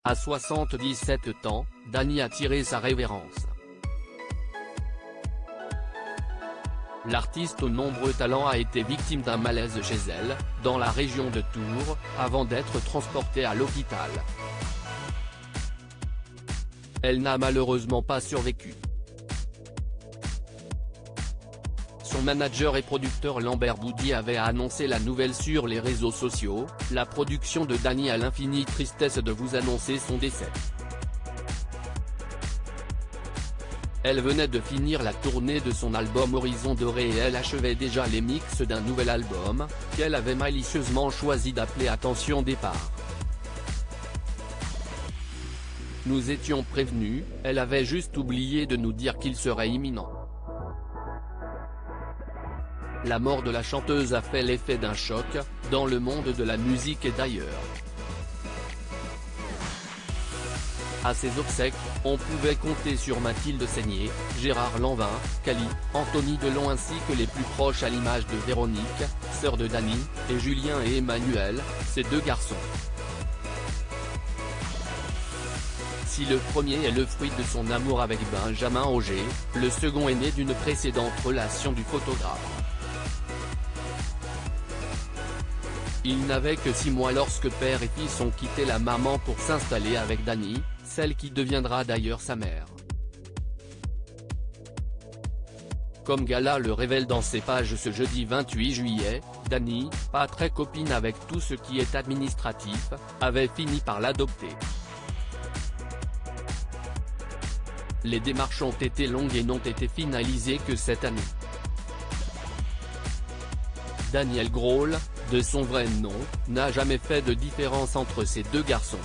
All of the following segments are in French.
À 77 ans, Dany a tiré sa révérence. L'artiste aux nombreux talents a été victime d'un malaise chez elle, dans la région de Tours, avant d'être transportée à l'hôpital. Elle n'a malheureusement pas survécu. Son manager et producteur Lambert Boudy avait annoncé la nouvelle sur les réseaux sociaux. La production de Dany a l'infinie tristesse de vous annoncer son décès. Elle venait de finir la tournée de son album Horizon Doré et elle achevait déjà les mix d'un nouvel album, qu'elle avait malicieusement choisi d'appeler Attention Départ. Nous étions prévenus, elle avait juste oublié de nous dire qu'il serait imminent. La mort de la chanteuse a fait l'effet d'un choc, dans le monde de la musique et d'ailleurs. À ses obsèques, on pouvait compter sur Mathilde Seigné, Gérard Lanvin, Cali, Anthony Delon ainsi que les plus proches à l'image de Véronique, sœur de Dany, et Julien et Emmanuel, ses deux garçons. Si le premier est le fruit de son amour avec Benjamin Auger, le second est né d'une précédente relation du photographe. Il n'avait que 6 mois lorsque père et fils ont quitté la maman pour s'installer avec Dany, celle qui deviendra d'ailleurs sa mère. Comme Gala le révèle dans ses pages ce jeudi 28 juillet, Dany, pas très copine avec tout ce qui est administratif, avait fini par l'adopter. Les démarches ont été longues et n'ont été finalisées que cette année. Daniel Grohl, de son vrai nom, n'a jamais fait de différence entre ses deux garçons.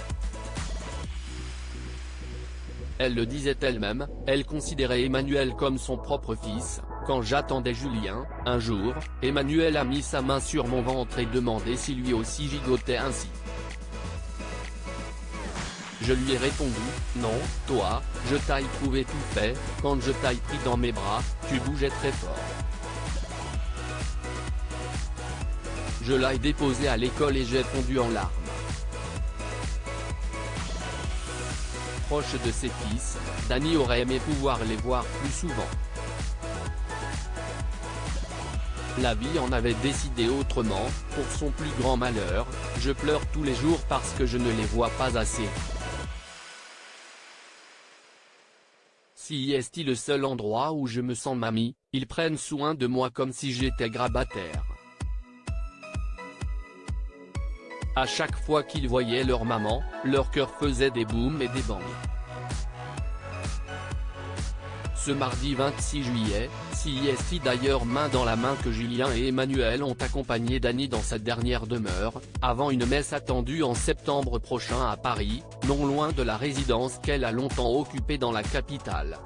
Elle le disait elle-même, elle considérait Emmanuel comme son propre fils. Quand j'attendais Julien, un jour, Emmanuel a mis sa main sur mon ventre et demandé si lui aussi gigotait ainsi. Je lui ai répondu, non, toi, je t'aille trouvé tout fait, quand je t'aille pris dans mes bras, tu bougeais très fort. Je l'ai déposé à l'école et j'ai fondu en larmes. Proche de ses fils, Dany aurait aimé pouvoir les voir plus souvent. La vie en avait décidé autrement, pour son plus grand malheur, je pleure tous les jours parce que je ne les vois pas assez. Si est le seul endroit où je me sens mamie, ils prennent soin de moi comme si j'étais grabataire. À chaque fois qu'ils voyaient leur maman, leur cœur faisait des booms et des bangs. Ce mardi 26 juillet, c'est d'ailleurs main dans la main que Julien et Emmanuel ont accompagné Dany dans sa dernière demeure, avant une messe attendue en septembre prochain à Paris, non loin de la résidence qu'elle a longtemps occupée dans la capitale.